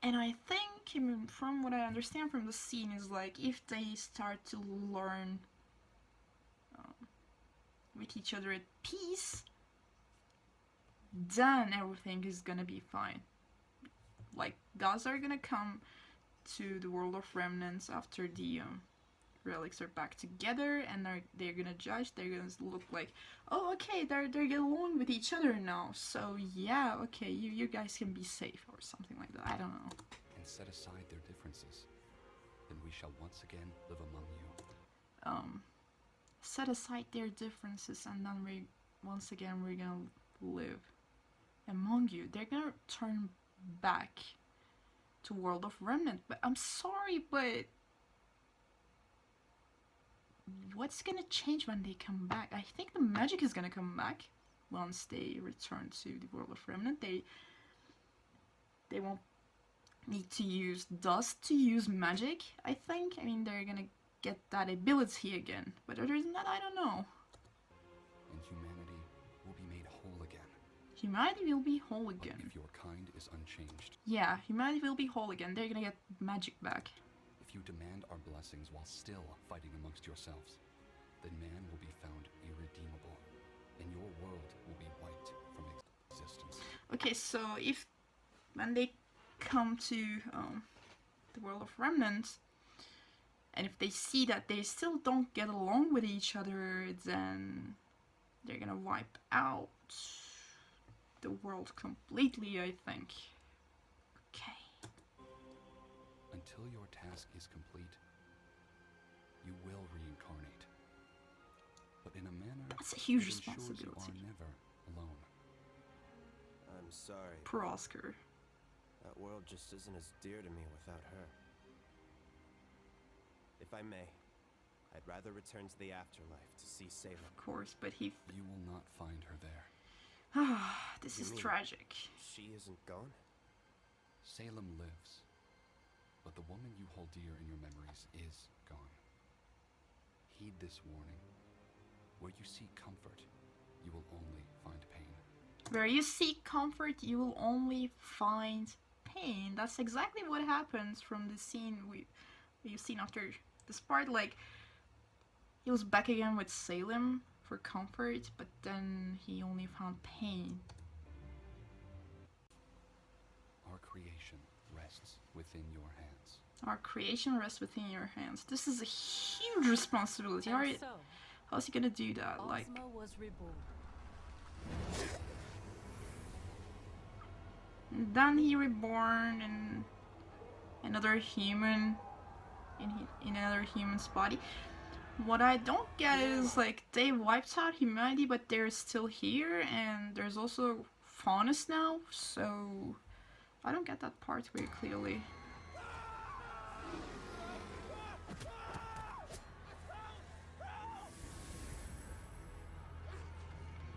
And I think, I mean, from what I understand from the scene, is like if they start to learn with each other at peace, then everything is gonna be fine. Like, gods are gonna come to the world of remnants after the relics are back together, and they're gonna judge. They're gonna look like, oh, okay, they're getting along with each other now, so yeah, okay, you guys can be safe, or something like that. I don't know. And set aside their differences, then we shall once again live among you. Set aside their differences, and then we're gonna live among you. They're gonna turn back to World of Remnant. But I'm sorry, but what's gonna change when they come back? I think the magic is gonna come back once they return to the World of Remnant. They won't need to use dust to use magic, I think. I mean, they're gonna get that ability again. But other than that, I don't know. And humanity will be made whole again. Humanity will be whole again. If your kind is unchanged. Yeah, humanity will be whole again. They're gonna get magic back. If you demand our blessings while still fighting amongst yourselves, then man will be found irredeemable, and your world will be wiped from existence. Okay, so if when they come to the World of Remnants, and if they see that they still don't get along with each other, then they're gonna wipe out the world completely, I think. Okay. Until your task is complete, you will reincarnate. But in a manner That's a huge that ensures responsibility. you are never alone. I'm sorry. Poor Oscar. That world just isn't as dear to me without her. If I may, I'd rather return to the afterlife to see Salem. Of course, but he... You will not find her there. This is You mean tragic. She isn't gone? Salem lives, but the woman you hold dear in your memories is gone. Heed this warning. Where you seek comfort, you will only find pain. Where you seek comfort, you will only find pain. That's exactly what happens from the scene we've seen after this part. Like, he was back again with Salem for for comfort, but then he only found pain. Our creation rests within your hands. Our creation rests within your hands. This is a huge responsibility. And so, How's he gonna do that? Like, Ozma was reborn. then he reborn in another human, in another human's body. What I don't get is, like, they wiped out humanity, but they're still here, and there's also faunus now, so I don't get that part very clearly.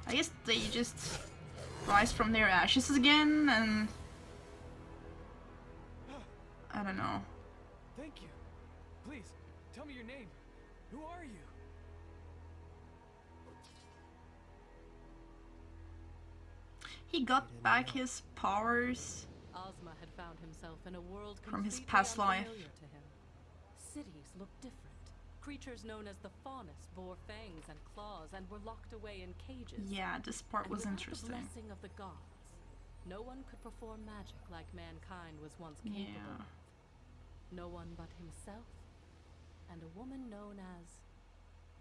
I guess they just rise from their ashes again, and I don't know. Thank you. Please, tell me your name. Who are you? He got back his powers Ozma had found himself in a world from his completely past life. unfamiliar to him. Cities looked different. Creatures known as the faunus bore fangs and claws and were locked away in cages. Yeah, this part And was without interesting. the blessing of the gods, no one could perform magic like mankind was once capable Yeah. of. No one but himself and a woman known as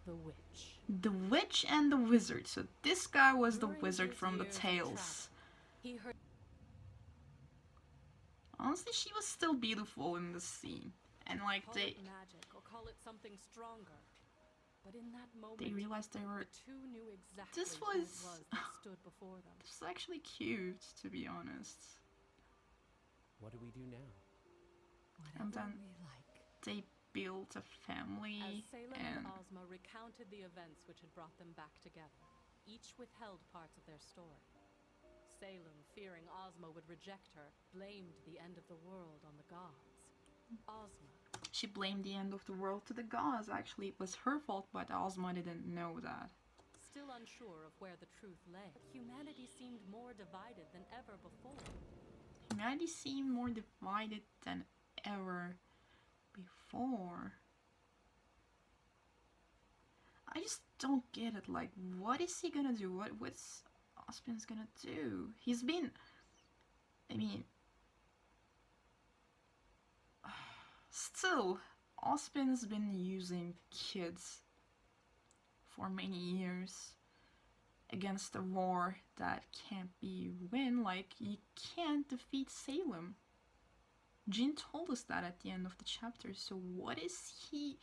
the witch. The witch and the wizard. So this guy was the During wizard his from the years of tales. travel, he heard Honestly, she was still beautiful in this scene. And like call they it magic or call it something stronger. But in that moment, realized they were, the two knew exactly this who it was was that stood before them. this was actually cute, to be honest. What do we do now? And Whatever then we like. they built a family, As Salem and and Ozma recounted the events which had brought them back together, each withheld parts of their story. Salem, fearing Ozma would reject her, blamed the end of the world on the gods. Ozma, she blamed the end of the world to the gods. Actually, it was her fault, but Ozma didn't know that. still unsure of where the truth lay, humanity seemed more divided than ever before. Humanity seemed more divided than ever before. I just don't get it. Like, what is he gonna do? What's Ozpin's gonna do? He's been, I mean, still, Ozpin's been using kids for many years against a war that can't be won. Like, you can't defeat Salem. Jean told us that at the end of the chapter. So what is he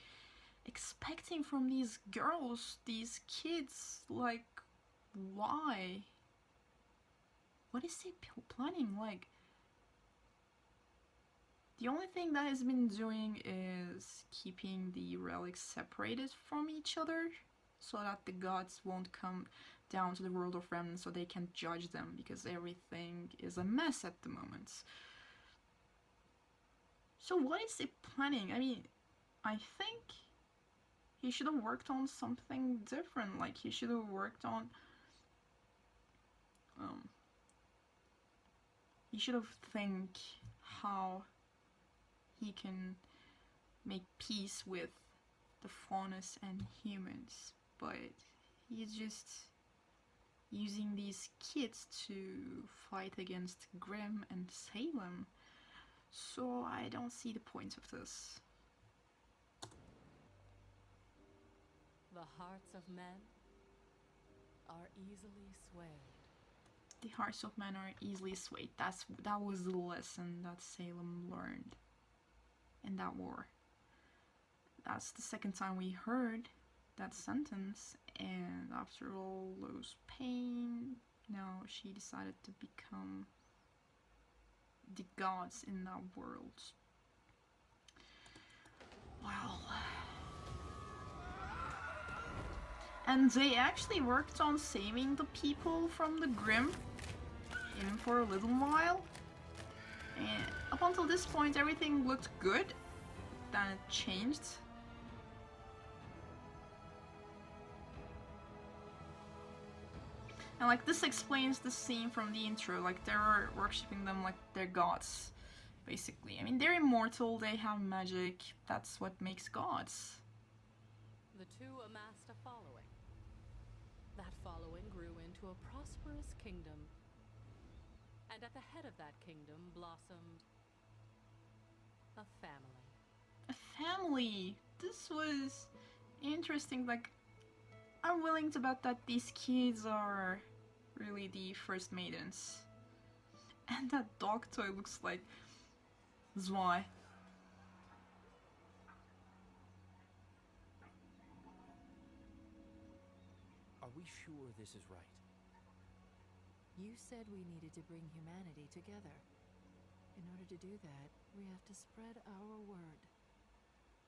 expecting from these girls, these kids? Like, why? What is he planning? Like, the only thing that he's been doing is keeping the relics separated from each other so that the gods won't come down to the world of remnants so they can judge them, because everything is a mess at the moment. So what is he planning? I mean, I think he should have worked on something different. Like, he should have worked on he should have think how he can make peace with the faunus and humans, but he's just using these kids to fight against Grimm and Salem. So I don't see the point of this. The hearts of men are easily swayed. The hearts of men are easily swayed. That was the lesson that Salem learned in that war. That's the second time we heard that sentence, and after all those pain, now she decided to become the gods in that world. Wow. And they actually worked on saving the people from the Grimm, even for a little while. And up until this point, everything looked good. Then it changed. And like, this explains the scene from the intro. Like, they were worshipping them like they're gods, basically. I mean, they're immortal, they have magic. That's what makes gods. The two amassed a following. into a prosperous kingdom. And at the head of that kingdom blossomed a family. A family. This was interesting. Like, I'm willing to bet that these kids are really the first maidens. And that dog toy looks like Zwei. Are we sure this is right? You said we needed to bring humanity together. In order to do that, we have to spread our word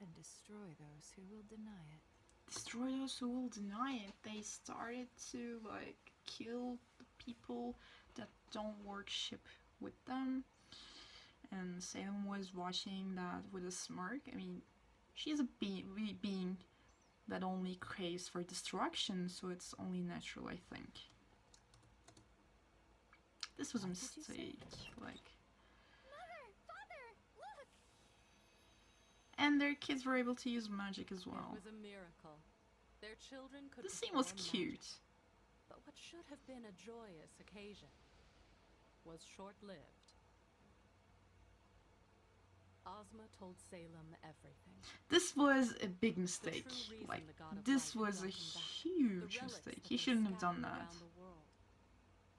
and destroy those who will deny it. Destroy those who will deny it. They started to like kill the people that don't worship with them. And Salem was watching that with a smirk. I mean, she's a being that only craves for destruction, so it's only natural, I think. This was a mistake, like... Mother! Father! Look! And their kids were able to use magic as well. It was a miracle. Their children could This scene was perform cute. magic. But what should have been a joyous occasion was short-lived. Ozma told Salem everything. This was a big mistake. The true reason Like, the God of this Light was a brought him back. huge The relics mistake. that He lay shouldn't have done scattered that. around the world.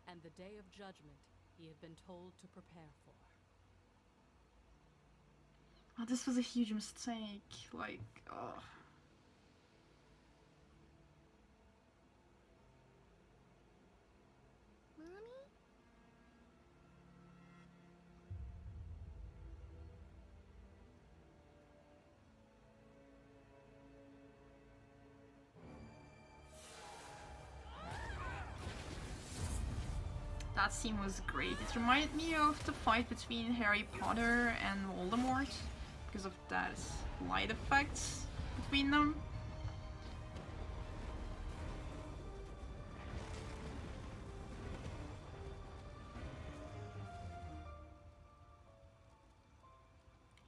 And the day of judgment he had been told to prepare for. Oh, this was a huge mistake. Like, ugh. Mommy? That scene was great. It reminded me of the fight between Harry Potter and Voldemort because of that light effects between them.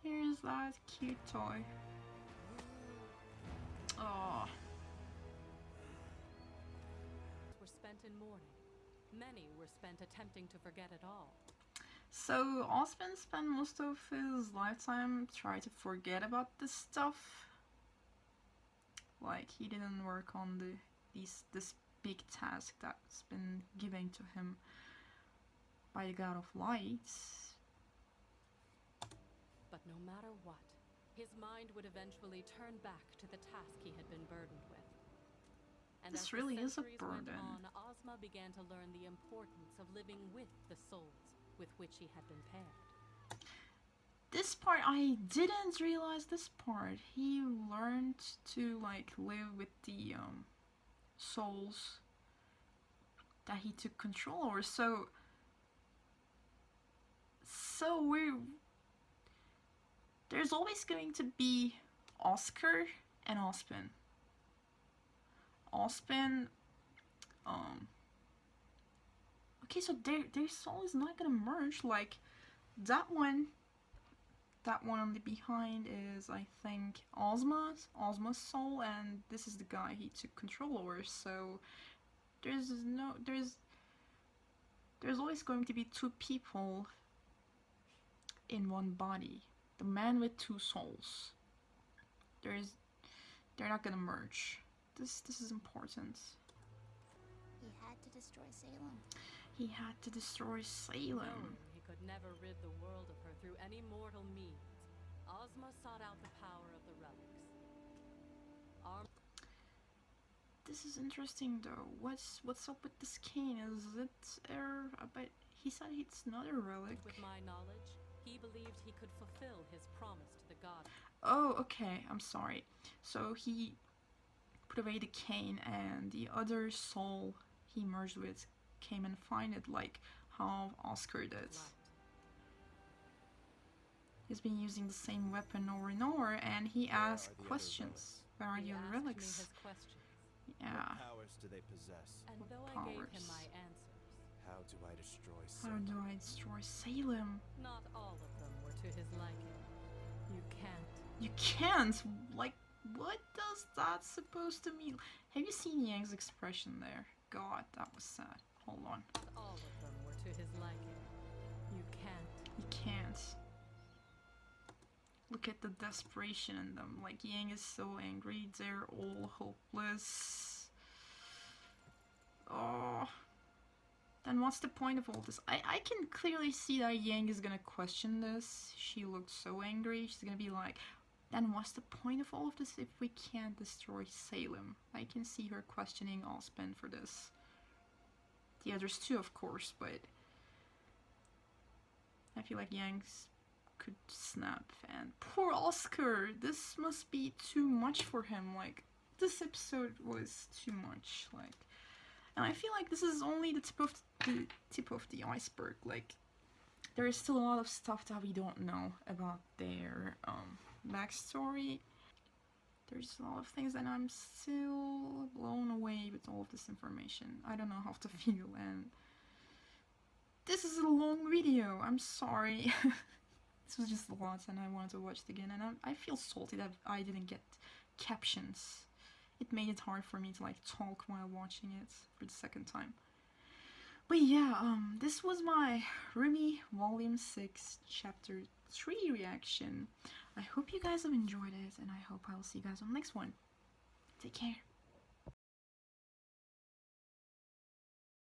Here's that cute toy. Oh. Were spent in mourning. Many were spent attempting to forget it all. So Osmond spent most of his lifetime trying to forget about this stuff. Like, he didn't work on this big task that's been given to him by the God of Light. But no matter what, his mind would eventually turn back to the task he had been burdened with. And This as the really is a centuries went burden. on, Ozma began to learn the importance of living with the souls with which he had been paired. This part, I didn't realize this part. He learned to like live with the souls that he took control over. So there's always going to be Oscar and Ozpin. Ozpin, okay, so their soul is not gonna merge. Like that one on the behind is, I think, Ozma's soul, and this is the guy he took control over. So there's always going to be two people in one body. The man with two souls. They're not gonna merge. This is important. He had to destroy Salem. He had to destroy Salem. Knowing he could never rid the world of her through any mortal means, Ozma sought out the power of the relics. This is interesting though. What's up with this cane? Is it but he said it's not a relic. With my knowledge, he believed he could fulfill his promise to the god. Oh, okay. I'm sorry. So he put away the cane, and the other soul he merged with came and find it, like how Oscar did. Light. He's been using the same weapon over and over, and he asked questions. Where are He the other asked me relics? his questions, Yeah. What powers do they possess? and What though I gave him powers? my answers, How do I destroy How Salem? do I destroy Salem? not all of them were to his liking. You can't. You can't. Like, what does that supposed to mean? Have you seen Yang's expression there? god, that was sad. Hold on. All of them were to his liking. You can't. You can't. Look at the desperation in them. Like, Yang is so angry. They're all hopeless. Oh. Then what's the point of all this? I can clearly see that Yang is gonna question this. She looked so angry. She's gonna be like, then what's the point of all of this if we can't destroy Salem? I can see her questioning Ospen for this. The others too, of course, but I feel like Yang could snap. And poor Oscar, this must be too much for him. Like, this episode was too much. Like, and I feel like this is only the tip of the iceberg. Like, there is still a lot of stuff that we don't know about their backstory. There's a lot of things that I'm still blown away with all of this information. I don't know how to feel, and this is a long video. I'm sorry. This was just a lot, and I wanted to watch it again, and I feel salty that I didn't get captions. It made it hard for me to like talk while watching it for the second time. But yeah, this was my RWBY Volume 6 Chapter 3 reaction. I hope you guys have enjoyed it, and I hope I'll see you guys on the next one. Take care.